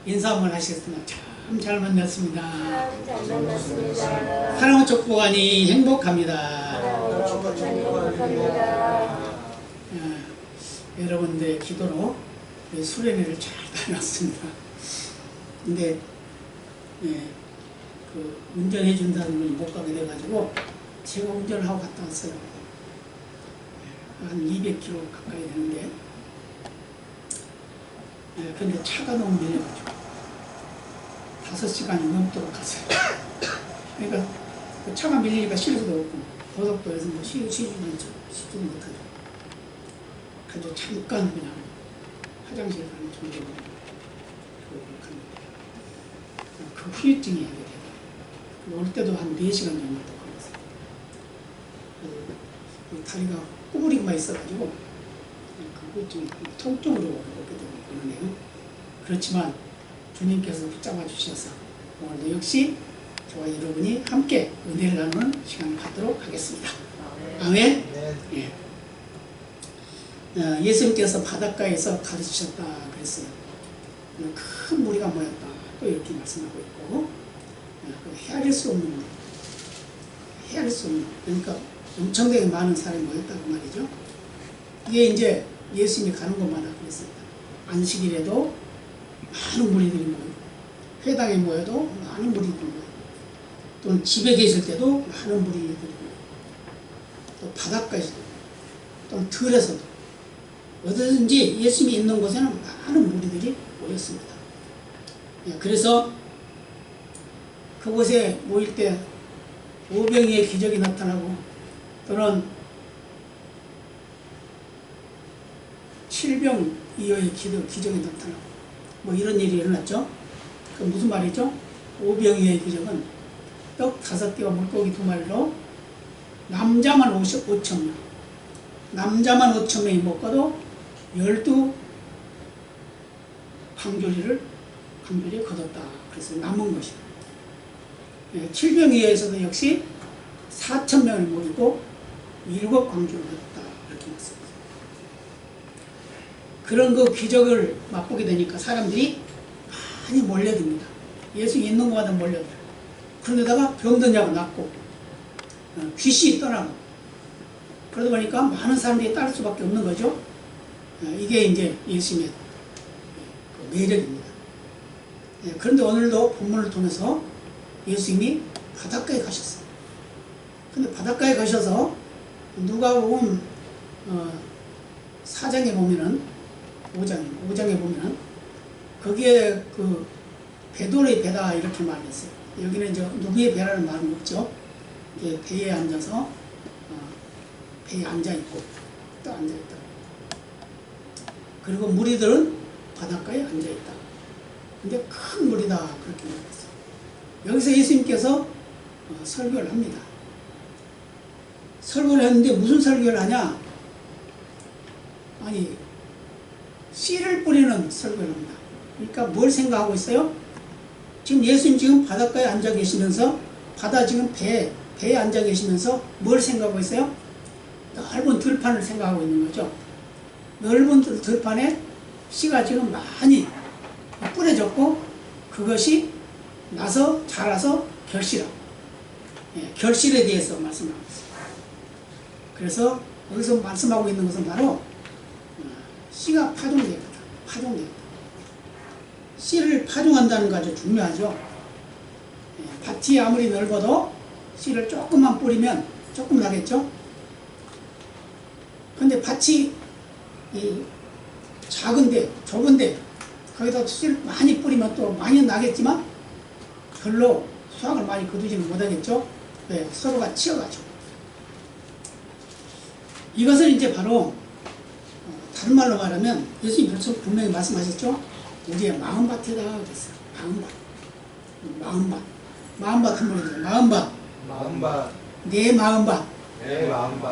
인사 한번 하시겠습니다. 참 잘 만났습니다. 잘 만났습니다. 사랑과 축복하니 행복합니다. 사랑과 축복하니 행복합니다. 여러분들의 기도로 수련회를 잘 다녔습니다. 근데 그 운전해 준다는 분이 못 가게 돼가지고 제가 운전을 하고 갔다 왔어요. 한 200km 가까이 되는데 근데 차가 너무 밀려가지고 5시간이 넘도록 갔어요. 그러니까 그 차가 밀리니까 쉴 수도 없고 고속도로에서 뭐 쉬지도 못하죠. 그래서 잠깐 그냥 화장실 가는 정도로 그 후유증이 하게 되고 올 때도 한 4시간 정도 걸렸어요. 그 다리가 구부리고만 있어가지고 그 후유증이 통증으로 오게 되고 그러네요. 그렇지만 주님께서 붙잡아 주셔서 오늘도 역시 저와 여러분이 함께 은혜를 나누는 시간을 갖도록 하겠습니다. 아멘. 예. 예수님께서 바닷가에서 가르치셨다 그랬어요. 큰 무리가 모였다 또 이렇게 말씀하고 있고 헤아릴 수 없는 무리, 헤아릴 수 없는, 그러니까 엄청나게 많은 사람이 모였다고 말이죠. 이게 이제 예수님이 가는 곳마다 그랬습니다. 안식일에도 많은 무리들이 모이고 회당에 모여도 많은 무리들이 모이고 또는 집에 계실 때도 많은 무리들이 모이고 또 바닷가에서도 또는 들에서도 어디든지 예수님이 있는 곳에는 많은 무리들이 모였습니다. 그래서 그곳에 모일 때 오병이의 기적이 나타나고 또는 칠병이어의 기적이 나타나고 뭐 이런 일이 일어났죠. 그 무슨 말이죠? 오병이의 기적은 떡 5개와 물고기 2마리로 남자만 5,000명, 남자만 5,000명이 먹고도 12 강조리에 거뒀다. 그래서 남은 것이다. 칠병이에서도 역시 4,000명을 모이고 7 강조를 거뒀다. 이렇게 말씀합니다. 그런 그 기적을 맛보게 되니까 사람들이 많이 몰려듭니다. 예수 있는 곳마다 몰려들어요. 그런데다가 병든 자가 낫고 귀신이 떠나고 그러다 보니까 많은 사람들이 따를 수밖에 없는 거죠. 이게 이제 예수님의 매력입니다. 그런데 오늘도 본문을 통해서 예수님이 바닷가에 가셨어요. 근데 바닷가에 가셔서 누가복음 4장에 보면은 5장에 보면은 거기에 그 베드로의 배다 이렇게 말했어요. 여기는 이제 누구의 배라는 말은 없죠. 이게 배에 앉아서 배에 앉아 있고 또 앉아 있다. 그리고 무리들은 바닷가에 앉아 있다. 근데 큰 무리다 그렇게 말했어요. 여기서 예수님께서 설교를 합니다. 설교를 했는데 무슨 설교를 하냐? 아니 씨를 뿌리는 설교를 합니다. 그러니까 뭘 생각하고 있어요? 지금 예수님 지금 바닷가에 앉아 계시면서 바다 지금 배에 앉아 계시면서 뭘 생각하고 있어요? 넓은 들판을 생각하고 있는 거죠. 넓은 들판에 씨가 지금 많이 뿌려졌고 그것이 나서 자라서 결실하고 결실에 대해서 말씀하고 있어요. 그래서 여기서 말씀하고 있는 것은 바로 씨가 파종되었다. 씨를 파종한다는 거 아주 중요하죠. 밭이 아무리 넓어도 씨를 조금만 뿌리면 조금 나겠죠. 근데 밭이 작은데 좁은데 거기다 씨를 많이 뿌리면 또 많이 나겠지만 별로 수확을 많이 거두지는 못하겠죠. 네, 서로가 치여가지고 이것을 이제 바로 다른 말로 말하면 예수님 벌써 분명히 말씀하셨죠. 우리의 마음밭이다 그랬어요. 마음밭은 뭐예요? 마음밭. 내 마음밭.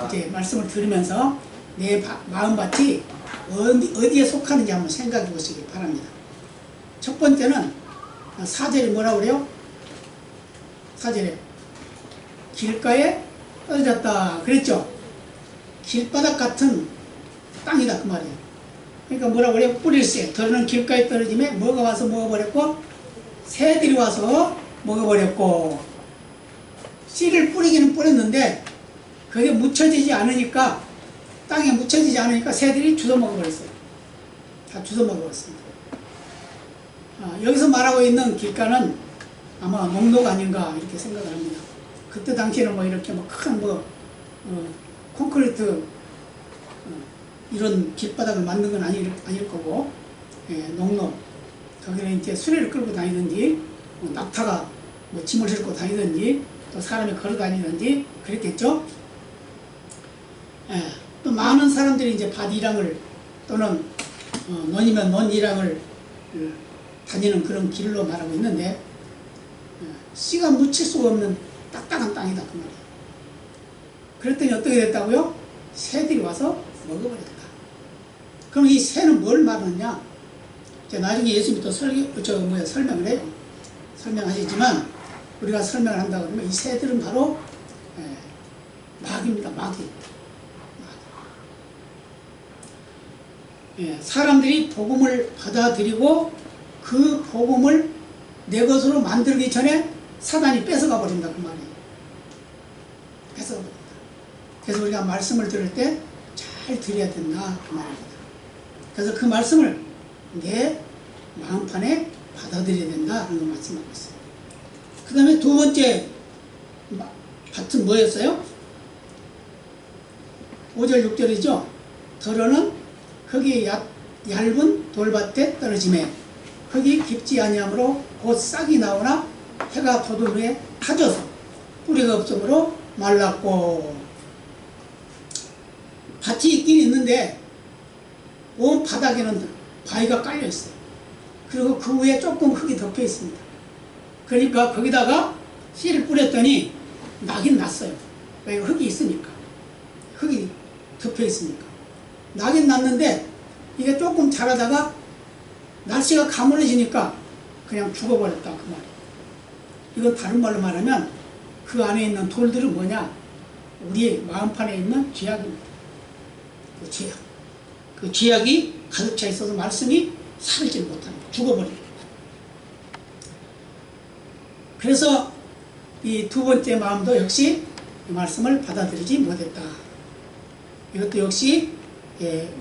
이제 말씀을 들으면서 내 마음밭이 어디에 속하는지 한번 생각해 보시기 바랍니다. 첫 번째는 4절에 뭐라고 그래요? 4절에 길가에 떨어졌다 그랬죠. 길바닥 같은 땅이다 그 말이에요. 그러니까 뭐라고 그래요? 뿌릴새. 덜어는 길가에 떨어짐에 뭐가 와서 먹어버렸고 새들이 와서 먹어버렸고, 씨를 뿌리기는 뿌렸는데 그게 묻혀지지 않으니까, 땅에 묻혀지지 않으니까 새들이 주워 먹어버렸어요. 다 주워 먹어버렸습니다. 여기서 말하고 있는 길가는 아마 농로가 아닌가 이렇게 생각을 합니다. 그때 당시에는 뭐 이렇게 뭐 큰 콘크리트 이런 길바닥을 만든 건 아닐 거고, 농로, 거기는 이제 수레를 끌고 다니든지 낙타가 뭐 짐을 싣고 다니든지 또 사람이 걸어 다니든지 그랬겠죠. 또 많은 사람들이 이제 밭일랑을 또는 논이면 논일랑을 다니는 그런 길로 말하고 있는데, 씨가 묻힐 수가 없는 딱딱한 땅이다 그 말이에요. 그랬더니 어떻게 됐다고요? 새들이 와서 먹어버렸다. 그럼 이 새는 뭘 말하느냐? 나중에 예수님이 또 설명을 해요. 설명하시지만 우리가 설명을 한다 그러면 이 새들은 바로 마귀입니다. 마귀. 사람들이 복음을 받아들이고 그 복음을 내 것으로 만들기 전에 사단이 뺏어가 버린다 그 말이에요. 뺏어가 버린다. 그래서 우리가 말씀을 들을 때 잘 들어야 된다 그 말입니다. 그래서 그 말씀을 내 마음판에 받아들여야 된다 하는 걸 말씀하고 있어요. 그 다음에 두 번째 밭은 뭐였어요? 5절 6절이죠. 덜어는 거기 얇은 돌밭에 떨어짐에 흙이 깊지 아니하므로 곧 싹이 나오나 해가 돋은 후에 타져서 뿌리가 없으므로 말랐고, 밭이 있긴 있는데 온 바닥에는 바위가 깔려 있어요. 그리고 그 위에 조금 흙이 덮여 있습니다. 그러니까 거기다가 씨를 뿌렸더니 나긴 났어요. 왜? 흙이 있으니까. 흙이 덮여 있으니까 나긴 났는데 이게 조금 자라다가 날씨가 가물어지니까 그냥 죽어버렸다 그 말이에요. 이건 다른 말로 말하면 그 안에 있는 돌들은 뭐냐? 우리의 마음판에 있는 죄악입니다. 그 죄악. 그 죄악이 가득 차 있어서 말씀이 살지 못하는 거예요. 죽어버리는 거예요. 그래서 이 두 번째 마음도 역시 이 말씀을 받아들이지 못했다. 이것도 역시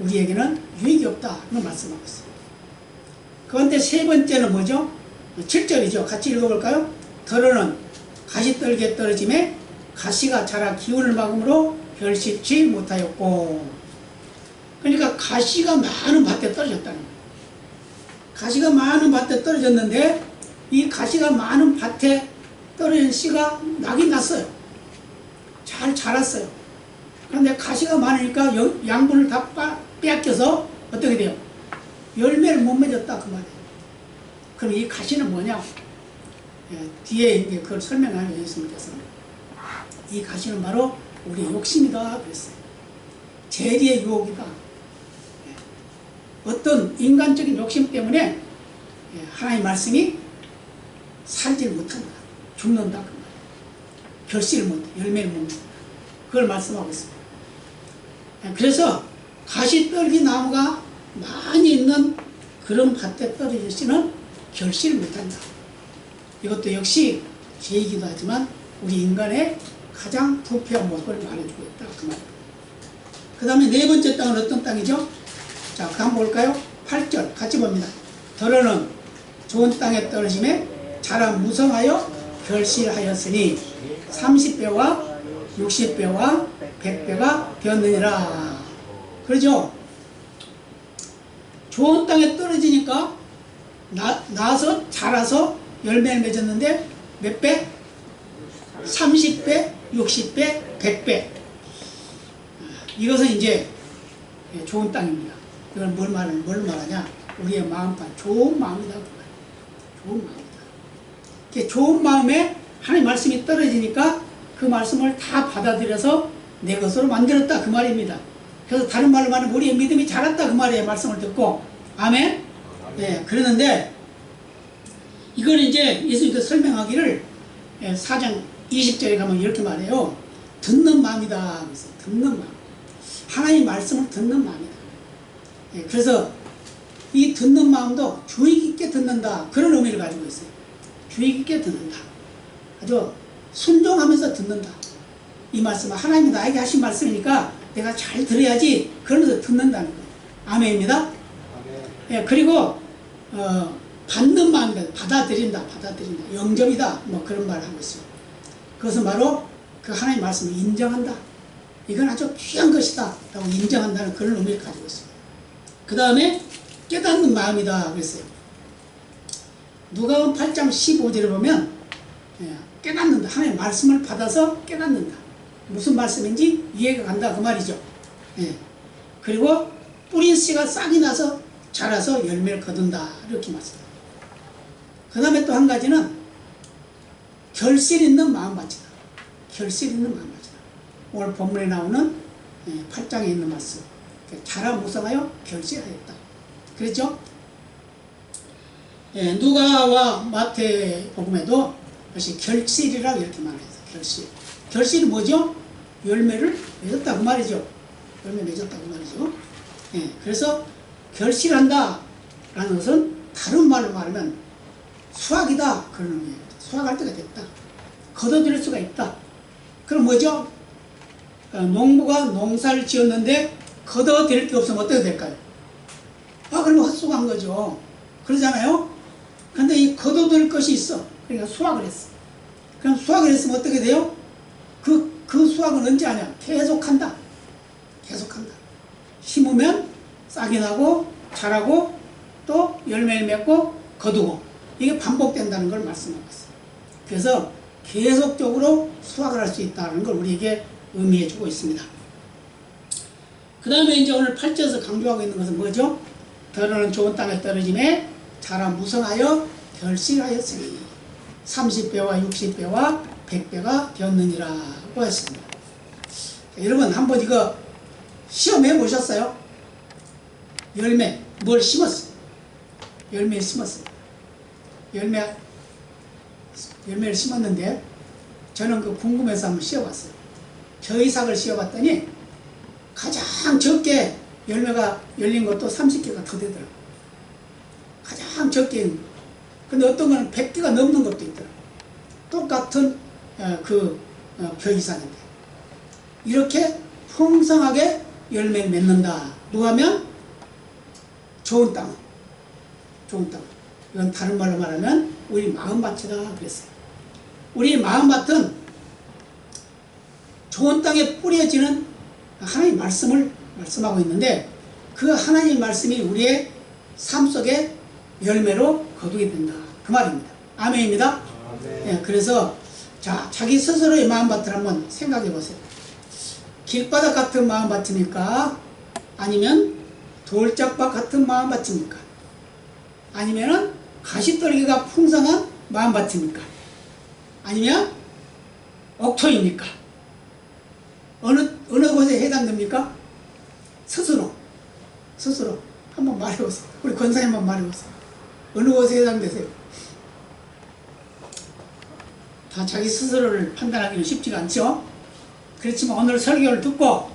우리에게는 유익이 없다는 말씀하고 있습니다. 그런데 세 번째는 뭐죠? 7절이죠. 같이 읽어볼까요? 덜어는 가시떨기에 떨어짐에 가시가 자라 기운을 막음으로 결실치 못하였고, 그러니까 가시가 많은 밭에 떨어졌다는 거예요. 가시가 많은 밭에 떨어졌는데 이 가시가 많은 밭에 떨어진 씨가 나긴 났어요. 잘 자랐어요. 그런데 가시가 많으니까 양분을 다 빼앗겨서 어떻게 돼요? 열매를 못 맺었다 그 말이에요. 그럼 이 가시는 뭐냐? 뒤에 이제 그걸 설명하는 예수님께서 이 가시는 바로 우리의 욕심이다 그랬어요. 재리의 유혹이다. 어떤 인간적인 욕심 때문에 하나님의 말씀이 살지 못한다. 죽는다 그 말이에요. 결실을 못해. 열매를 못 맺는다. 그걸 말씀하고 있습니다. 그래서 가시떨기 나무가 많이 있는 그런 밭에 떨어진 씨는 결실을 못한다. 이것도 역시 죄이기도 하지만 우리 인간의 가장 부패한 모습을 말해주고 있다 그 말입니다. 그 다음에 네 번째 땅은 어떤 땅이죠? 자, 한번 볼까요? 8절 같이 봅니다. 덜어는 좋은 땅에 떨어짐에 자라 무성하여 결실하였으니 30배와 60배와 100배가 되었느니라. 그러죠? 좋은 땅에 떨어지니까 나서 자라서 열매를 맺었는데 몇 배? 30배, 60배, 100배. 이것은 이제 좋은 땅입니다. 이건 뭘 말하냐? 우리의 마음판, 좋은 마음이다. 좋은 마음이다. 좋은 마음에 하나님 말씀이 떨어지니까 그 말씀을 다 받아들여서 내 것으로 만들었다 그 말입니다. 그래서 다른 말로 말하면 우리의 믿음이 자랐다 그 말이에요. 말씀을 듣고. 아멘? 네, 그러는데 이걸 이제 예수님께서 설명하기를 4장 20절에 가면 이렇게 말해요. 듣는 마음이다. 그래서 듣는 마음. 하나님 말씀을 듣는 마음이다. 그래서 이 듣는 마음도 주의 깊게 듣는다, 그런 의미를 가지고 있어요. 주의 깊게 듣는다, 아주 순종하면서 듣는다. 이 말씀은 하나님이 나에게 하신 말씀이니까 내가 잘 들어야지, 그러면서 듣는다는 거예요. 아멘입니다. 예, 그리고 받는 마음이다, 받아들인다, 영접이다, 뭐 그런 말을 하고 있어요. 그것은 바로 그 하나님의 말씀을 인정한다, 이건 아주 귀한 것이다 라고 인정한다는 그런 의미를 가지고 있습니다. 그 다음에 깨닫는 마음이다 그랬어요. 누가복음 8장 15절에 보면 깨닫는다, 하나님의 말씀을 받아서 깨닫는다, 무슨 말씀인지 이해가 간다, 그 말이죠. 그리고 뿌린 씨가 싹이 나서 자라서 열매를 거둔다, 이렇게 말씀합니다. 그 다음에 또 한 가지는 결실 있는 마음밭이다. 결실 있는 마음밭이다. 오늘 본문에 나오는 8장에 있는 말씀, 자라 무성하여 결실하였다 그랬죠. 누가와 마태복음에도 역시 결실이라고 이렇게 말해요. 결실이 뭐죠? 열매를 맺었다 그 말이죠. 열매 맺었다 그 말이죠. 그래서 결실한다 라는 것은 다른 말로 말하면 수확이다, 그런 의미예요. 수확할 때가 됐다, 거둬들일 수가 있다. 그럼 뭐죠? 농부가 농사를 지었는데 거둬들일 게 없으면 어떻게 될까요? 그러면 헛수고한 거죠. 그러잖아요. 근데 이 거둬들일 것이 있어. 그러니까 수확을 했어. 그럼 수확을 했으면 어떻게 돼요? 그 수확은 언제 하냐? 계속한다. 심으면 싹이 나고 자라고 또 열매를 맺고 거두고, 이게 반복된다는 걸 말씀하고 있어요. 그래서 계속적으로 수확을 할 수 있다는 걸 우리에게 의미해 주고 있습니다. 그 다음에 이제 오늘 8절에서 강조하고 있는 것은 뭐죠? 더러는 좋은 땅에 떨어짐에 자라 무성하여 결실하였으니 30배와 60배와 100배가 되었느니라고 했습니다. 자, 여러분 한번 이거 시험해 보셨어요? 열매, 뭘 심었어요? 열매를 심었어요. 열매를 심었는데 저는 그 궁금해서 한번 씌워봤어요. 벼이삭을 씌워봤더니 가장 적게 열매가 열린 것도 30개가 더 되더라고요. 가장 적게. 근데 어떤 거는 100개가 넘는 것도 있더라고요. 똑같은 벼이삭인데 이렇게 풍성하게 열매를 맺는다. 누가면 좋은 땅. 이건 다른 말로 말하면 우리 마음밭이다 그랬어요. 우리 마음밭은 좋은 땅에 뿌려지는 하나님의 말씀을 말씀하고 있는데, 그 하나님의 말씀이 우리의 삶 속에 열매로 거두게 된다, 그 말입니다. 아멘입니다. 아멘. 그래서 자기 스스로의 마음밭을 한번 생각해 보세요. 길바닥 같은 마음밭입니까? 아니면 돌짝밭 같은 마음밭입니까? 아니면은 가시떨기가 풍성한 마음밭입니까? 아니면 옥토입니까? 어느 곳에 해당됩니까? 스스로 한번 말해보세요. 우리 권사님 한번 말해보세요. 어느 곳에 해당되세요? 다 자기 스스로를 판단하기는 쉽지가 않죠. 그렇지만 오늘 설교를 듣고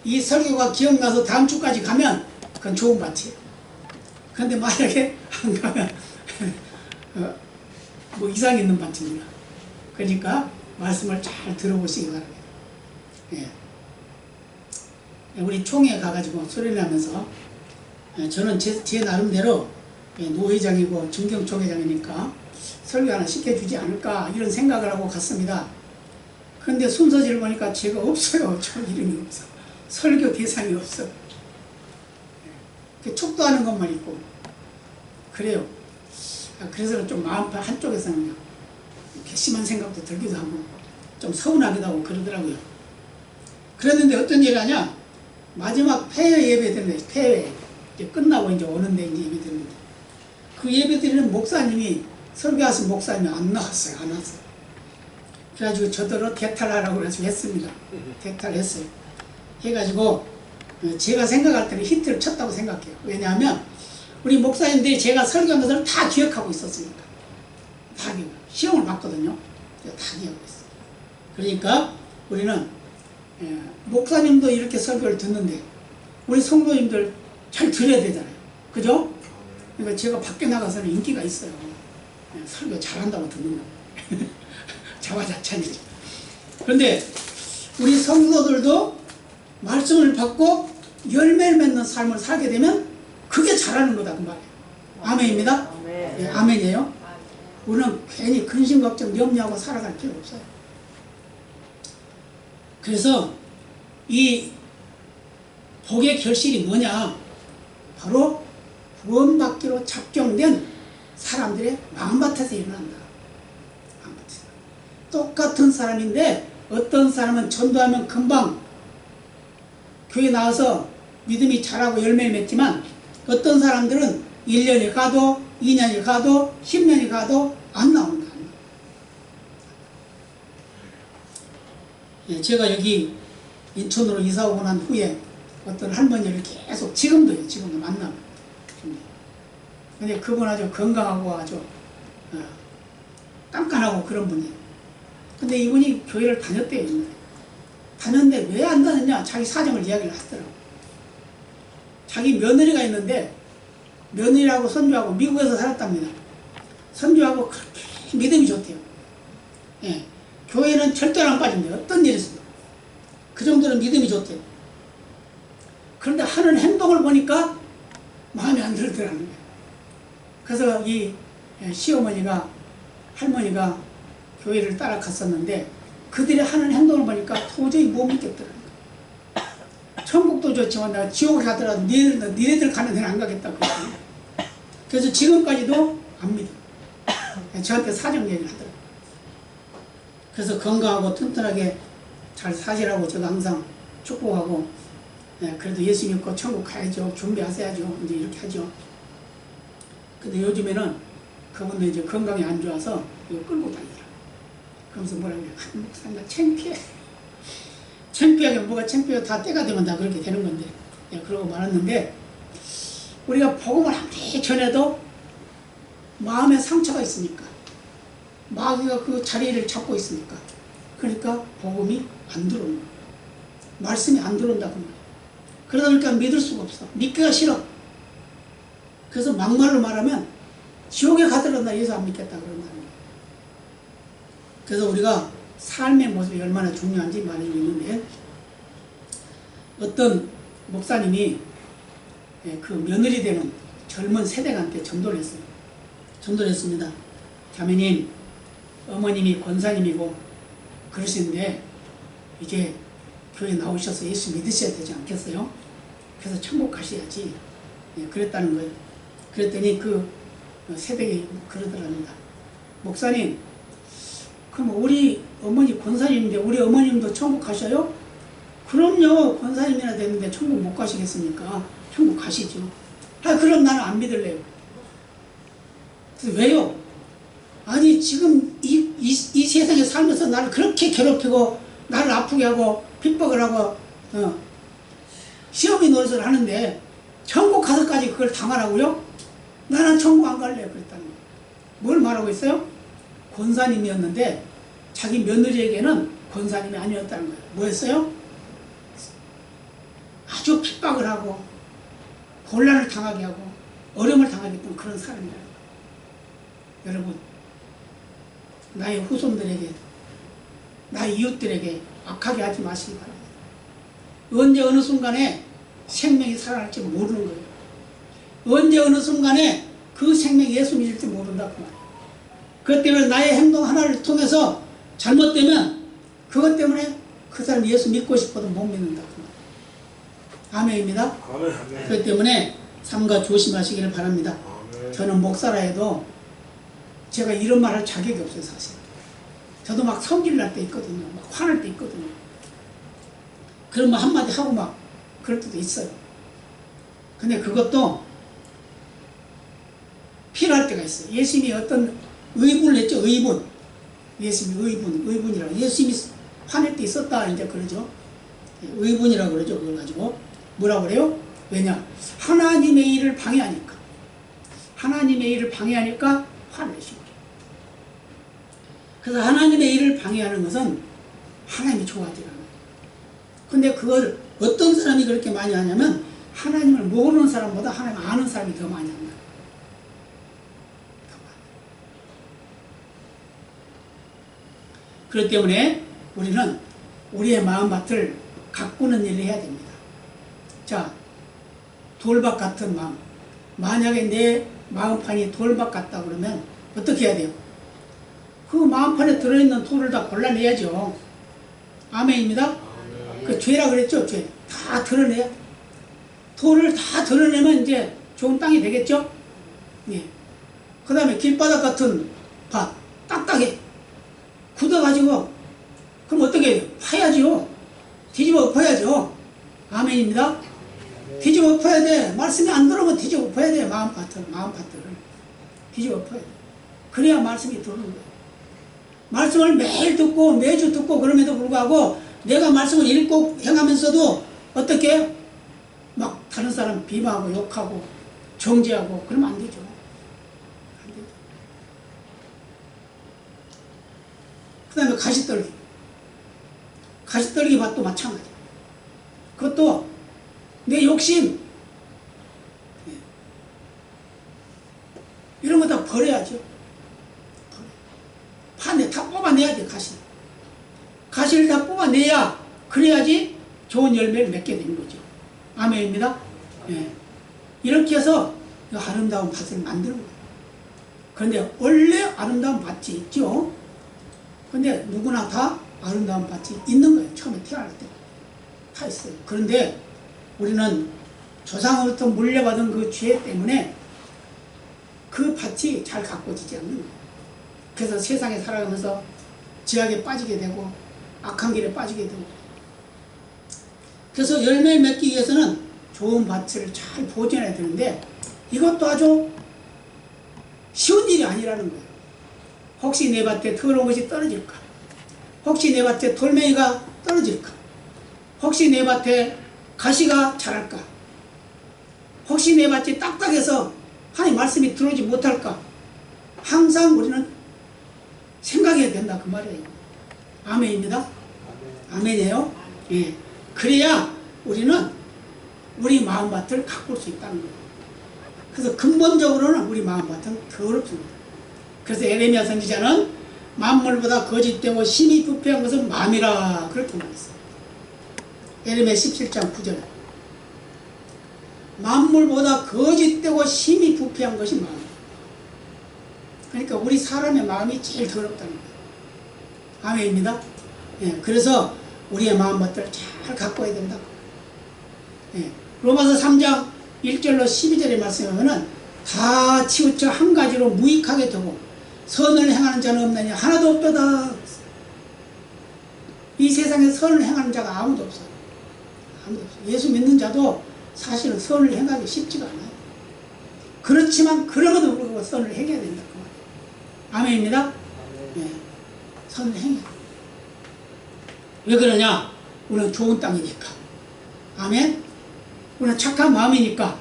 이 설교가 기억나서 다음 주까지 가면 그건 좋은 밭이에요. 그런데 만약에 안 가면 뭐 이상 있는 밭입니다. 그러니까 말씀을 잘 들어보시기 바랍니다. 우리 총회 가가지고 소리를 하면서 저는 제 나름대로 노회장이고 정경총회장이니까 설교 하나 시켜주지 않을까 이런 생각을 하고 갔습니다. 그런데 순서지를 보니까 제가 없어요. 저 이름이 없어. 설교 대상이 없어. 촉도하는 것만 있고 그래요. 그래서 좀 마음 한쪽에서는 괘씸한 생각도 들기도 하고 좀 서운하기도 하고 그러더라고요. 그랬는데 어떤 일을 하냐, 마지막 폐회 예배 드리는데, 폐회 이제 끝나고 이제 오는데 이제 예배 드리는데 그 예배 드리는 목사님이, 설교하신 목사님이 안 나왔어요. 안 왔어요. 그래가지고 저더러 대탈하라고 그래서 했습니다. 대탈했어요. 해가지고 제가 생각할 때는 히트를 쳤다고 생각해요. 왜냐하면 우리 목사님들이 제가 설교한 것을 다 기억하고 있었으니까. 다 기억. 시험을 봤거든요. 다 기억하고 있어요. 그러니까 우리는 목사님도 이렇게 설교를 듣는데 우리 성도님들 잘 들어야 되잖아요. 그죠? 그러니까 제가 밖에 나가서는 인기가 있어요. 설교 잘한다고 듣는 거. 자화자찬이죠. 그런데 우리 성도들도 말씀을 받고 열매를 맺는 삶을 살게 되면 그게 잘하는 거다 그 말이에요. 아멘입니다. 예, 아멘이에요. 우리는 괜히 근심 걱정 염려하고 살아갈 필요 없어요. 그래서 이 복의 결실이 뭐냐? 바로 구원받기로 작정된 사람들의 마음밭에서 일어난다. 마음밭에서. 똑같은 사람인데 어떤 사람은 전도하면 금방 교회 나와서 믿음이 자라고 열매를 맺지만 어떤 사람들은 1년이 가도 2년이 가도 10년이 가도 안 나온다. 예, 제가 여기 인천으로 이사 오고 난 후에 어떤 할머니를 계속 지금도 만나요. 근데 그분 아주 건강하고 아주 깐깐하고 그런 분이에요. 근데 이분이 교회를 다녔대요. 옛날에. 다녔는데 왜 안 다녔냐? 자기 사정을 이야기를 하더라고. 자기 며느리가 있는데 며느리하고 손주하고 미국에서 살았답니다. 손주하고 그렇게 믿음이 좋대요. 예, 교회는 절대로 안 빠진대요. 어떤 일이 있어도. 그 정도는 믿음이 좋대요. 그런데 하는 행동을 보니까 마음에 안 들더라는 거예요. 그래서 이 시어머니가 할머니가 교회를 따라갔었는데 그들이 하는 행동을 보니까 도저히 못 믿겠더라는 거예요. 천국도 좋지만 내가 지옥에 가더라도 니네들 가는 데는 안 가겠다고 그랬거든요. 그래서 지금까지도 안 믿어. 저한테 사정 얘기를 하더라고요. 그래서 건강하고 튼튼하게 잘 사시라고 제가 항상 축복하고, 그래도 예수 믿고 천국 가야죠. 준비하셔야죠. 이제 이렇게 하죠. 근데 요즘에는 그분도 이제 건강이 안 좋아서 이거 끌고 다니더라고요. 그러면서 뭐라 그래요? 목사님 나 창피해. 창피하게 뭐가 창피해. 다 때가 되면 다 그렇게 되는 건데. 그러고 말았는데 우리가 복음을 아무리 전해도 마음에 상처가 있으니까 마귀가 그 자리를 잡고 있으니까 그러니까 복음이 안 들어오는 거예요. 말씀이 안 들어온다고 말이에요. 그러다 보니까 믿을 수가 없어. 믿기가 싫어. 그래서 막말로 말하면 지옥에 가더라도 나 예수 안 믿겠다 그런다는 거예요. 그래서 우리가 삶의 모습이 얼마나 중요한지 말해주고 있는데 어떤 목사님이 그 며느리 되는 젊은 세대한테 전도를 했어요. 전도를 했습니다. 자매님, 어머님이 권사님이고 그러시는데 이제 교회 나오셔서 예수 믿으셔야 되지 않겠어요? 그래서 천국 가셔야지. 그랬다는 거예요. 그랬더니 그 새벽에 그러더랍니다. 목사님, 그럼 우리 어머니 권사님인데 우리 어머님도 천국 가셔요? 그럼요. 권사님이나 됐는데 천국 못 가시겠습니까? 천국 가시죠. 그럼 나는 안 믿을래요. 그래서 왜요? 아니 지금 이 세상에 살면서 나를 그렇게 괴롭히고 나를 아프게 하고 핍박을 하고 시험이 노릇을 하는데 천국 가서까지 그걸 당하라고요? 나는 천국 안 갈래요. 그랬다는 거예요. 뭘 말하고 있어요? 권사님이었는데 자기 며느리에게는 권사님이 아니었다는 거예요. 뭐였어요? 아주 핍박을 하고 곤란을 당하게 하고 어려움을 당하게 했던 그런 사람이에요. 여러분, 나의 후손들에게 나의 이웃들에게 악하게 하지 마시기 바랍니다. 언제 어느 순간에 생명이 살아날지 모르는 거예요. 언제 어느 순간에 그 생명이 예수 믿을지 모른다고 말이에요. 그것 때문에 나의 행동 하나를 통해서 잘못되면 그것 때문에 그 사람이 예수 믿고 싶어도 못 믿는다고 말이에요. 아멘입니다. 아멘. 그렇기 때문에 삼가 조심하시기를 바랍니다. 아멘. 저는 목사라 해도 제가 이런 말 할 자격이 없어요. 사실 저도 막 성질 날 때 있거든요. 막 화날 때 있거든요. 그런 말 한마디 하고 막 그럴 때도 있어요. 근데 그것도 필요할 때가 있어요. 예수님이 어떤 의분을 했죠. 의분. 예수님이 의분이라고. 예수님이 화낼 때 있었다 이제 그러죠. 의분이라고 그러죠. 그걸 가지고 뭐라고 그래요? 왜냐? 하나님의 일을 방해하니까. 하나님의 일을 방해하니까 화를 내시고. 그래서 하나님의 일을 방해하는 것은 하나님이 좋아하지 않아요. 근데 그걸 어떤 사람이 그렇게 많이 하냐면 하나님을 모르는 사람보다 하나님 아는 사람이 더 많이 한다. 그렇기 때문에 우리는 우리의 마음밭을 가꾸는 일을 해야 됩니다. 자, 돌밭 같은 마음. 만약에 내 마음판이 돌밭 같다 그러면 어떻게 해야 돼요? 그 마음판에 들어있는 돌을 다 골라내야죠. 아멘입니다. 그 죄라 그랬죠? 죄. 다 드러내야. 돌을 다 드러내면 이제 좋은 땅이 되겠죠? 예. 그 다음에 길바닥 같은 밭. 딱딱해. 굳어가지고, 그럼 어떻게 해요? 파야죠. 뒤집어 엎어야죠. 아멘입니다. 뒤집어 엎어야 돼. 말씀이 안 들어오면 뒤집어 엎어야 돼. 마음밭을. 뒤집어 엎어야 돼. 그래야 말씀이 들어오는 거예요. 말씀을 매일 듣고 매주 듣고 그럼에도 불구하고 내가 말씀을 읽고 행하면서도 어떻게 해요? 막 다른 사람 비방하고 욕하고 정죄하고 그러면 안 되죠. 안 되죠. 그 다음에 가시떨기. 가시떨기 밭도 마찬가지. 그것도 내 욕심 이런 거 다 버려야죠. 판에 다 뽑아내야 돼. 가시를 다 뽑아내야 그래야지 좋은 열매를 맺게 되는 거죠. 아멘입니다. 예. 이렇게 해서 아름다운 밭을 만드는 거예요. 그런데 원래 아름다운 밭이 있죠. 근데 누구나 다 아름다운 밭이 있는 거예요. 처음에 태어날 때 다 있어요. 그런데 우리는 조상으로부터 물려받은 그 죄 때문에 그 밭이 잘 가꿔지지 않는 거예요. 그래서 세상에 살아가면서 죄악에 빠지게 되고 악한 길에 빠지게 되고, 그래서 열매를 맺기 위해서는 좋은 밭을 잘 보존해야 되는데 이것도 아주 쉬운 일이 아니라는 거예요. 혹시 내 밭에 더러운 것이 떨어질까? 혹시 내 밭에 돌멩이가 떨어질까? 혹시 내 밭에 가시가 자랄까? 혹시 내 밭이 딱딱해서 하나님 말씀이 들어오지 못할까? 항상 우리는 생각해야 된다 그 말이에요. 아멘입니다. 아멘이에요. 예. 그래야 우리는 우리 마음밭을 가꿀 수 있다는 거예요. 그래서 근본적으로는 우리 마음밭은 더럽습니다. 그래서 에레미야 선지자는 만물보다 거짓되고 심히 부패한 것은 마음이라 그렇게 말했어요. 에레미야 17장 9절에 만물보다 거짓되고 심히 부패한 것이 마음. 그러니까 우리 사람의 마음이 제일 더럽다는 거예요. 아멘입니다. 예, 그래서 우리의 마음밭을 잘 가꿔야 된다. 예, 로마서 3장 1절로 12절의 말씀에 보면 다 치우쳐 한 가지로 무익하게 되고 선을 행하는 자는 없느니 하나도 없도다. 이 세상에 선을 행하는 자가 아무도 없어요. 아무도 없어요. 예수 믿는 자도 사실은 선을 행하기 쉽지가 않아요. 그렇지만 그러고도 불구하고 선을 행해야 된다. 그 말이에요. 아멘입니다. 네. 선을 행해. 왜 그러냐? 우리는 좋은 땅이니까. 아멘. 우리는 착한 마음이니까.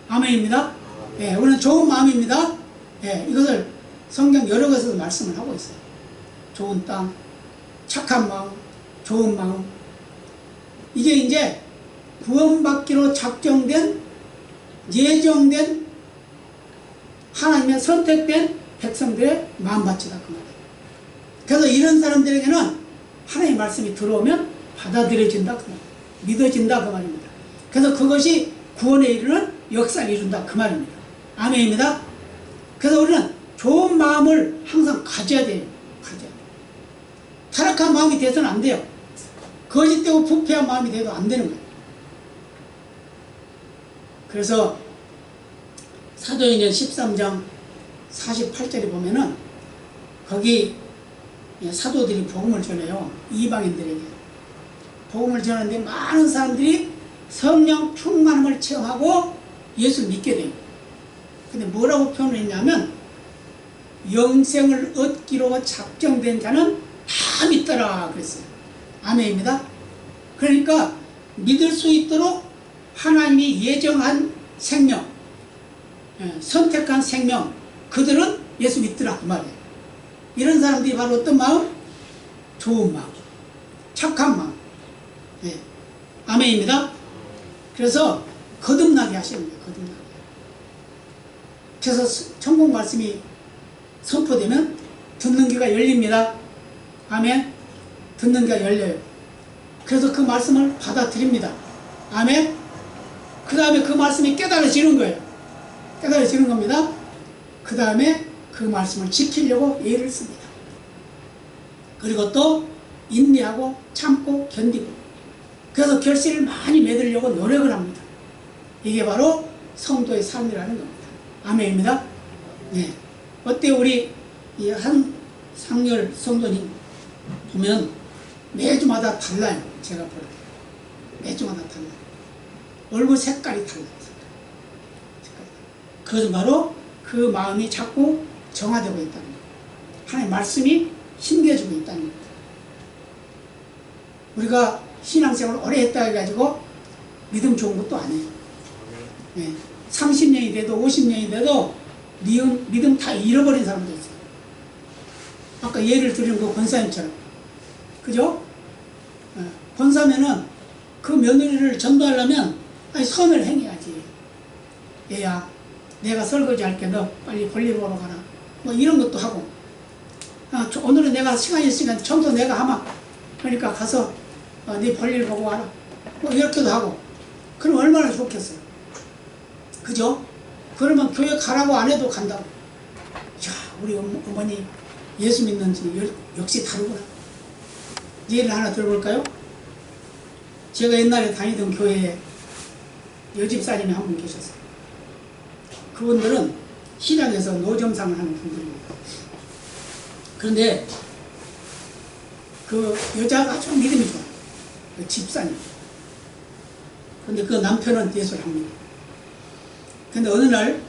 아멘입니다. 네, 우리는 좋은 마음입니다. 네, 이것을 성경 여러 곳에서 말씀을 하고 있어요. 좋은 땅, 착한 마음, 좋은 마음. 이게 이제 구원받기로 작정된, 예정된 하나님의 선택된 백성들의 마음밭이다 그 말이에요. 그래서 이런 사람들에게는 하나님의 말씀이 들어오면 받아들여진다 그 말이에요. 믿어진다 그 말입니다. 그래서 그것이 구원에 이르는 역사를 이룬다 그 말입니다. 아멘입니다. 그래서 우리는 좋은 마음을 항상 가져야 돼요. 가져야 돼요. 타락한 마음이 돼서는 안 돼요. 거짓되고 부패한 마음이 돼도 안 되는 거예요. 그래서 사도행전 13장 48절에 보면은 거기 사도들이 복음을 전해요. 이방인들에게 복음을 전하는데 많은 사람들이 성령 충만함을 체험하고 예수를 믿게 돼요. 근데 뭐라고 표현을 했냐면 영생을 얻기로 작정된 자는 다 믿더라 그랬어요. 아멘입니다. 그러니까 믿을 수 있도록 하나님이 예정한 생명, 선택한 생명, 그들은 예수 믿더라 그 말이에요. 이런 사람들이 바로 어떤 마음? 좋은 마음, 착한 마음. 네. 아멘입니다. 그래서 거듭나게 하시는 거예요. 거듭나게. 그래서 천국 말씀이 선포되면 듣는 귀가 열립니다. 아멘. 듣는 게 열려요. 그래서 그 말씀을 받아들입니다. 아멘. 그 다음에 그 말씀이 깨달아지는 거예요. 깨달아지는 겁니다. 그 다음에 그 말씀을 지키려고 예를 씁니다. 그리고 또 인내하고 참고 견디고, 그래서 결실을 많이 맺으려고 노력을 합니다. 이게 바로 성도의 삶이라는 겁니다. 아멘입니다. 네. 어때 우리 이 한 상열 성도님 보면 매주마다 달라요. 제가 볼 때 매주마다 달라요. 얼굴 색깔이 달라요. 그것은 바로 그 마음이 자꾸 정화되고 있다는 거예요. 하나님의 말씀이 힘겨주고 있다는 겁니다. 우리가 신앙생활을 오래 했다 해가지고 믿음 좋은 것도 아니에요. 네. 30년이 돼도 50년이 돼도 믿음 다 잃어버린 사람도 있어요. 아까 예를 드린 그 권사님처럼. 그죠? 네. 권사면은 그 며느리를 전도하려면 아니 선을 행해야지. 얘야 내가 설거지 할게, 너 빨리 볼일 보러 가라. 뭐 이런 것도 하고, 오늘은 내가 시간이 있으니까 청소 내가 하마. 그러니까 가서 네 볼일 보고 와라. 뭐 이렇게도 하고. 그럼 얼마나 좋겠어요. 그죠? 그러면 교회 가라고 안 해도 간다고. 야, 우리 어머니 예수 믿는지 역시 다르구나. 예를 하나 들어볼까요? 제가 옛날에 다니던 교회에 여집사님이 한 분 계셨어요. 그분들은 시장에서 노점상을 하는 분들입니다. 그런데 그 여자가 아주 믿음이 좋아요. 그 집사님. 그런데 그 남편은 예수를 합니다. 근데 어느 날,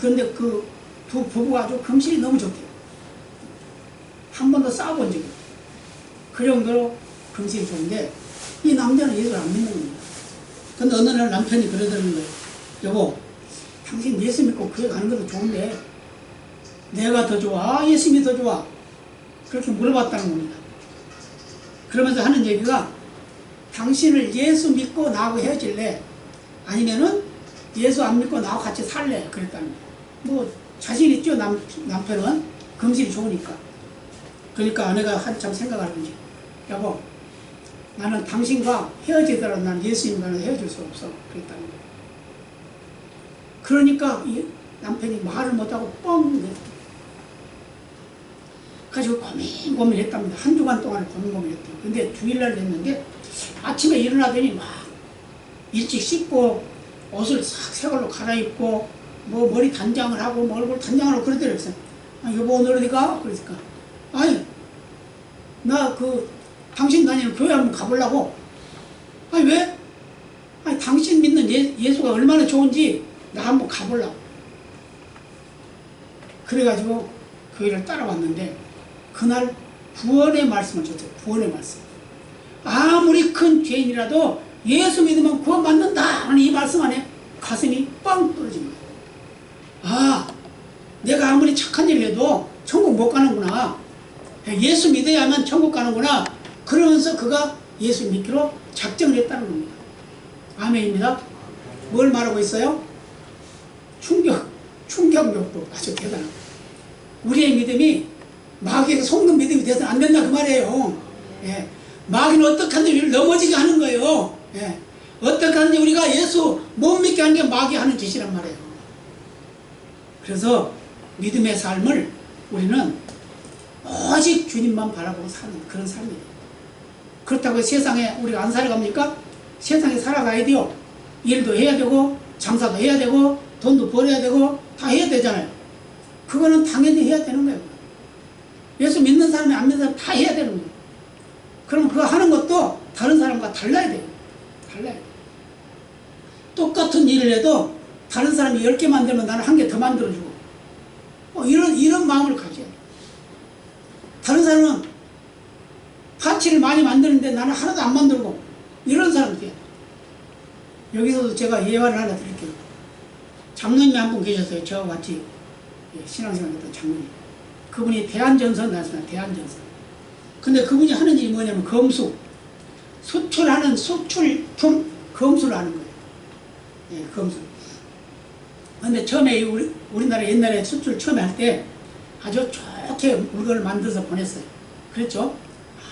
그런데 그 두 부부가 아주 금실이 너무 좋대요. 한 번도 싸워본 적이 없대요. 그 정도로 금실이 좋은데, 이 남자는 예수를 안 믿는 겁니다. 근데 어느 날 남편이 그러더라는 거예요. 여보, 당신 예수 믿고 교회 가는 것도 좋은데, 내가 더 좋아? 예수님이 더 좋아? 그렇게 물어봤다는 겁니다. 그러면서 하는 얘기가, 당신을 예수 믿고 나하고 헤어질래? 아니면은 예수 안 믿고 나하고 같이 살래? 그랬다는 거예요. 뭐 자신 있죠. 남편은 금실이 좋으니까. 그러니까 아내가 한참 생각하는지, 여보, 나는 당신과 헤어지더라도 난 예수님과는 헤어질 수 없어. 그랬다는 거예요. 그러니까 이 남편이 말을 못하고 뻥 냈어요. 가지고 고민했답니다. 한 주간 동안 고민했대요. 근데 주일날 됐는데 아침에 일어나더니 막 일찍 씻고 옷을 싹 새 걸로 갈아입고 뭐 머리 단장을 하고 뭐 얼굴 단장을 하고 그러더랬어요. 여보 오늘 어디 가? 그러니까 아니 나 그 당신 다니는 교회 한번 가보려고. 아니 왜? 아니 당신 믿는 예수가 얼마나 좋은지 나 한번 가보려고. 그래가지고 교회를 따라왔는데 그날 구원의 말씀을 줬어요. 구원의 말씀. 아무리 큰 죄인이라도 예수 믿으면 구원받는다 하는 이 말씀 안에 가슴이 빵 떨어진 거예요. 아, 내가 아무리 착한 일을 해도 천국 못 가는구나. 예수 믿어야만 천국 가는구나. 그러면서 그가 예수 믿기로 작정을 했다는 겁니다. 아멘입니다. 뭘 말하고 있어요? 충격력도 아주 대단합니다. 우리의 믿음이 마귀에게 속는 믿음이 돼서는 안 된다 그 말이에요. 예. 마귀는 어떻게 하는지 우리를 넘어지게 하는 거예요. 예. 어떻게 하는지 우리가 예수 못 믿게 하는 게 마귀 하는 짓이란 말이에요. 그래서 믿음의 삶을 우리는 오직 주님만 바라보고 사는 그런 삶이에요. 그렇다고 세상에 우리가 안 살아갑니까? 세상에 살아가야 돼요. 일도 해야 되고 장사도 해야 되고 돈도 벌어야 되고 다 해야 되잖아요. 그거는 당연히 해야 되는 거예요. 예수 믿는 사람이 안 믿는 사람 다 해야 되는 거예요. 그럼 그거 하는 것도 다른 사람과 달라야 돼요. 달라요. 똑같은 일을 해도 다른 사람이 10개 만들면 나는 1개 더 만들어주고 이런 마음을 가져야 돼요. 다른 사람은 파츠를 많이 만드는데 나는 하나도 안 만들고 이런 사람이 돼요. 여기서도 제가 예화를 하나 드릴게요. 장로님이 한 분 계셨어요. 저와 같이 신앙생활 했던 장로님. 그분이 대한전선 나왔습니다. 대한전선. 근데 그분이 하는 일이 뭐냐면 수출하는 수출품 검수를 하는 거예요. 예, 검수. 근데 처음에 우리나라 옛날에 수출 처음에 할 때 아주 좋게 물건을 만들어서 보냈어요. 그랬죠?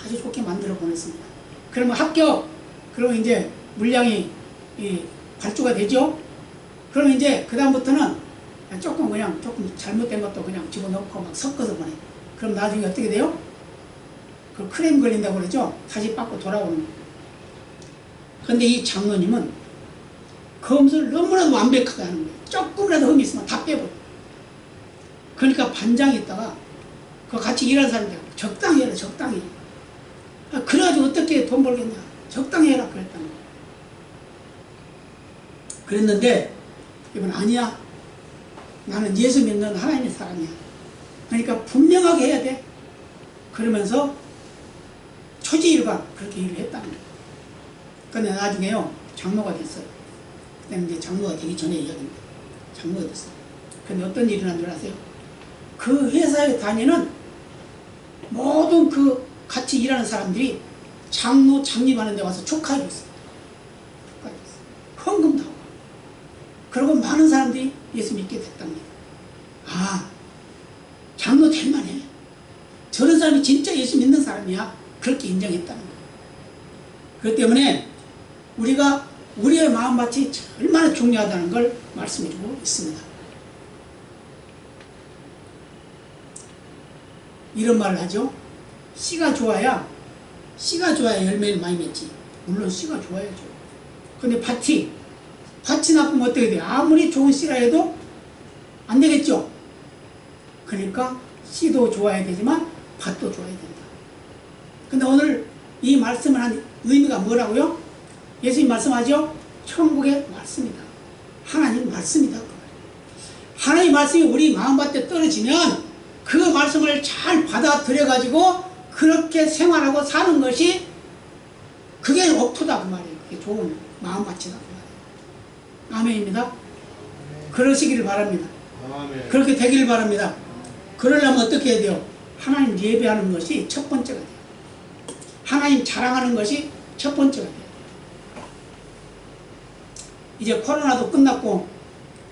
아주 좋게 만들어 보냈습니다. 그러면 합격. 그러면 이제 물량이 발주가 되죠? 그러면 이제 그다음부터는 조금 잘못된 것도 그냥 집어넣고 막 섞어서 보내. 그럼 나중에 어떻게 돼요? 그 크레임 걸린다고 그러죠? 다시 받고 돌아오는 거. 근데 이 장로님은 검수를 너무나도 완벽하게 하는 거예요. 조금이라도 흠이 있으면 다 빼버려. 그러니까 반장이 있다가 그 같이 일하는 사람들 적당히 해라, 적당히. 그래가지고 어떻게 돈 벌겠냐? 적당히 해라 그랬다는 거예요. 그랬는데 이건 아니야. 나는 예수 믿는 하나님의 사람이야. 그러니까 분명하게 해야 돼. 그러면서 초지일관 그렇게 일을 했다는 거예요. 근데 나중에요 장로가 됐어요. 그다음에 이제 장로가 되기 전에 이야기입니다. 장로가 됐어요. 근데 어떤 일이 일어난 줄 아세요? 그 회사에 다니는 모든 그 같이 일하는 사람들이 장로 창립하는 데 와서 축하해줬어요. 헌금도 하고. 그리고 많은 사람들이 예수 믿게 됐답니다. 아, 장로 될만해. 저런 사람이 진짜 예수 믿는 사람이야. 그렇게 인정했다는 거예요. 그렇기 때문에 우리가 우리의 마음밭이 얼마나 중요하다는 걸 말씀해주고 있습니다. 이런 말을 하죠. 씨가 좋아야 열매를 많이 맺지. 물론 씨가 좋아야죠. 근데 밭이 나쁘면 어떻게 돼요? 아무리 좋은 씨라 해도 안 되겠죠. 그러니까 씨도 좋아야 되지만 밭도 좋아야 된다. 근데 오늘 이 말씀을 한 의미가 뭐라고요? 예수님 말씀하죠? 천국의 말씀이다. 하나님 말씀이다. 하나님 말씀이 우리 마음밭에 떨어지면 그 말씀을 잘 받아들여 가지고 그렇게 생활하고 사는 것이 그게 옥토다 그 말이에요. 그게 좋은 마음밭이다 그 말이에요. 아멘입니다. 그러시기를 바랍니다. 그렇게 되기를 바랍니다. 그러려면 어떻게 해야 돼요? 하나님 예배하는 것이 첫 번째가 돼요. 하나님 자랑하는 것이 첫 번째가 돼요. 이제 코로나도 끝났고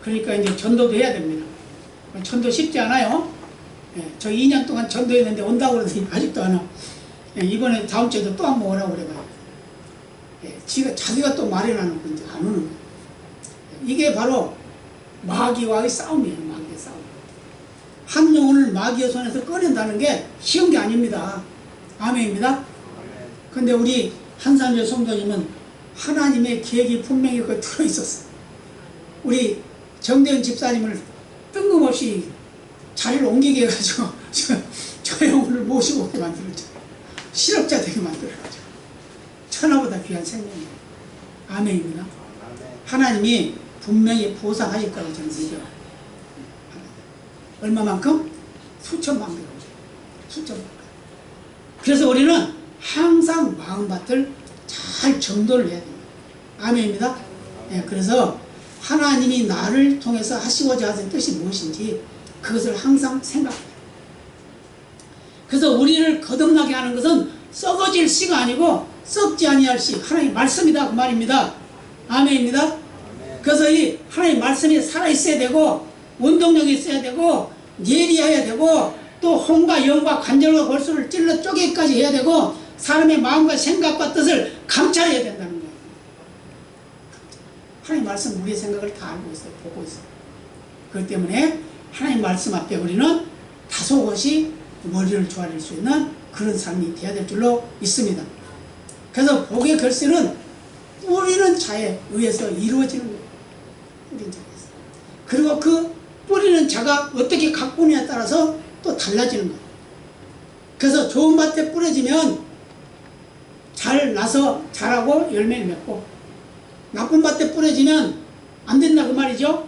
그러니까 이제 전도도 해야 됩니다. 전도 쉽지 않아요. 예, 저 2년 동안 전도했는데 온다고 그러더니 아직도 안 와. 예, 이번에 다음 주에도 또 한번 오라고 그래봐요. 예, 자기가 또 마련하는 거 이제 안 오는 거예요. 이게 바로 마귀와의 싸움이에요. 마귀의 싸움. 한 영혼을 마귀의 손에서 꺼낸다는 게 쉬운 게 아닙니다. 아멘입니다. 근데 우리 한산절 성도님은 하나님의 계획이 분명히 그 들어있었어요. 우리 정대현 집사님을 뜬금없이 자리를 옮기게 해가지고 저 영혼을 모시고 오게 만들었죠. 실업자 되게 만들어가지고 천하보다 귀한 생명이에요. 아멘입니다. 하나님이 분명히 보상하실 거라고 저는 믿어요. 얼마만큼? 수천만 배. 수천만 배. 그래서 우리는 항상 마음밭을 잘 정돈을 해야 됩니다. 아멘입니다. 네, 그래서 하나님이 나를 통해서 하시고자 하는 뜻이 무엇인지 그것을 항상 생각해요. 그래서 우리를 거듭나게 하는 것은 썩어질 씨가 아니고 썩지 아니할 씨, 하나님의 말씀이다 그 말입니다. 아멘입니다. 그래서 이 하나님의 말씀이 살아있어야 되고 운동력이 있어야 되고 예리해야 되고 또 혼과 영과 관절과 골수를 찔러 쪼개기까지 해야 되고 사람의 마음과 생각과 뜻을 감찰해야 된다는 거예요. 하나님 말씀 우리의 생각을 다 알고 있어요. 보고 있어요. 그렇기 때문에 하나님 말씀 앞에 우리는 다소곳이 머리를 조아릴 수 있는 그런 삶이 되어야 될 줄로 있습니다. 그래서 복의 결실은 뿌리는 자에 의해서 이루어지는 거예요. 뿌리는 자에서. 그리고 그 뿌리는 자가 어떻게 가꾸느냐에 따라서 또 달라지는 거예요. 그래서 좋은 밭에 뿌려지면 잘 나서 자라고 열매를 맺고 나쁜 밭에 뿌려지면 안 된다 그 말이죠.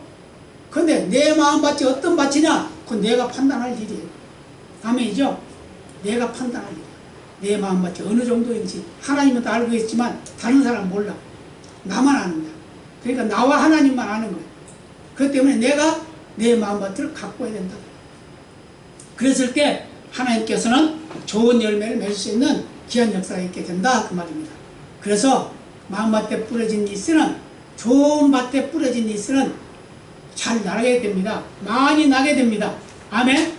근데 내 마음밭이 어떤 밭이냐 그건 내가 판단할 일이에요. 아멘이죠. 내가 판단할 일이에요. 내 마음밭이 어느 정도인지 하나님은 다 알고 있지만 다른 사람은 몰라. 나만 아는 거야. 그러니까 나와 하나님만 아는 거예요. 그렇기 때문에 내가 내 마음밭을 가꿔야 된다. 그랬을 때 하나님께서는 좋은 열매를 맺을 수 있는 귀한 역사가 있게 된다 그 말입니다. 그래서 마음밭에 뿌려진 이씨는 좋은 밭에 뿌려진 이씨는 잘 나게 됩니다. 많이 나게 됩니다. 아멘.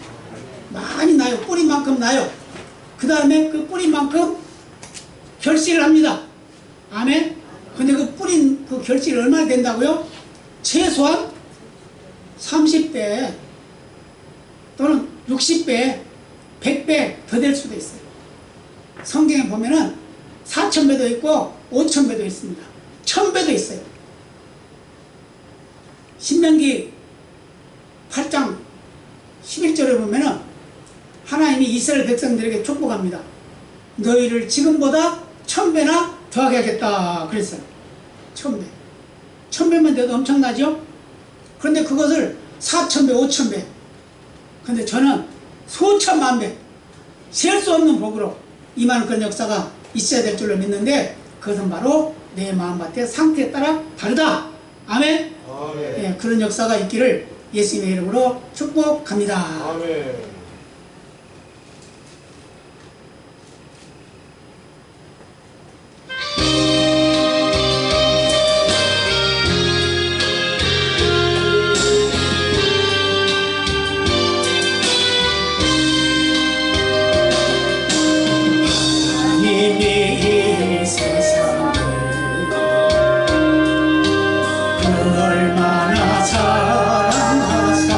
많이 나요. 뿌리만큼 나요. 그 다음에 그 뿌린 만큼 결실을 합니다. 아멘. 근데 그 뿌린 그 결실이 얼마나 된다고요? 최소한 30배 또는 60배, 100배 더 될 수도 있어요. 성경에 보면은 4,000배도 있고 5,000배도 있습니다. 1,000배도 있어요. 신명기 8장 11절에 보면은 하나님이 이스라엘 백성들에게 축복합니다. 너희를 지금보다 1,000배나 더하게 하겠다 그랬어요. 1,000배. 1,000배만 돼도 엄청나죠? 그런데 그것을 4,000배, 5,000배. 근데 저는 수천만 배, 셀 수 없는 복으로 임하는 그런 역사가 있어야 될 줄로 믿는데, 그것은 바로 내 마음밭의 상태에 따라 다르다. 아멘. 아멘. 예, 그런 역사가 있기를 예수님의 이름으로 축복합니다. 아멘. 하나님이 세상을 얼마나 사랑하사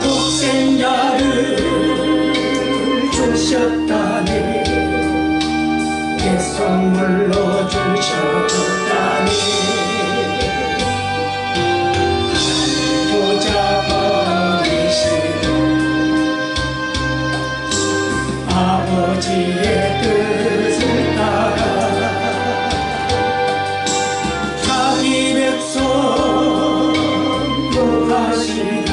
독생자를 주셨다니, 예수물로 주셨다니, 보자 버리신 아버지의 뜻을 따라 자기 백성 구하시려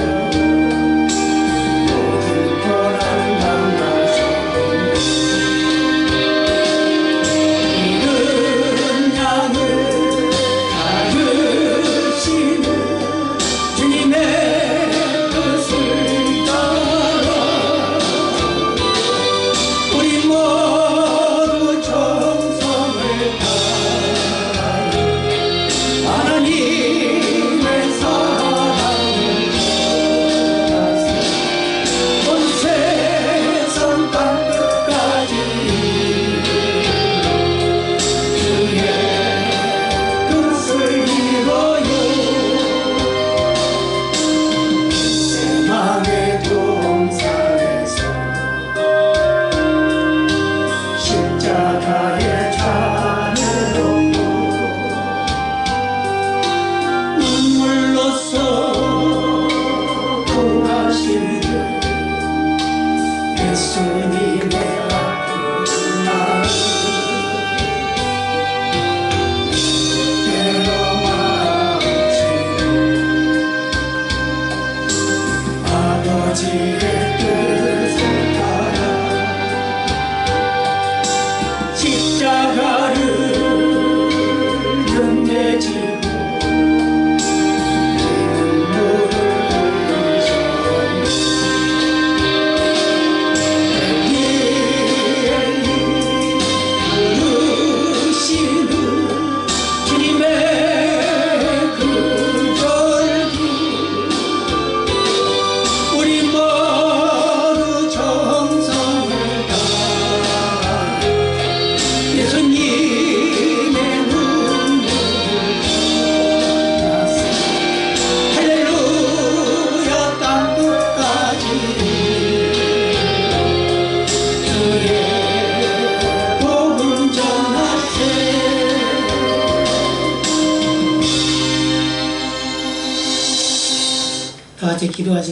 모든 고난 당하셨네. 이른 양을 다루시는 주님의 뜻을 따라 우리 모두 정성을 다하여 하나님의 사랑을 전하세. 온 세상 땅끝까지 주의 뜻을 이루어요. 세상의 동산에서 십자가의 잔을 얻고 눈물로써 구하시는 예수님의 아픈 마음, 때로 마주치는 아버지의 뜻을 따라 십자가를 끝내지고 눈물을 흘리셨네. 부르시는 주님의 그 절기, 우리 모두 정성을 다하여 예수님의 눈물을 전하세. 할렐루야 땅끝까지 주의 복음 전하세. 다 같이 기도하시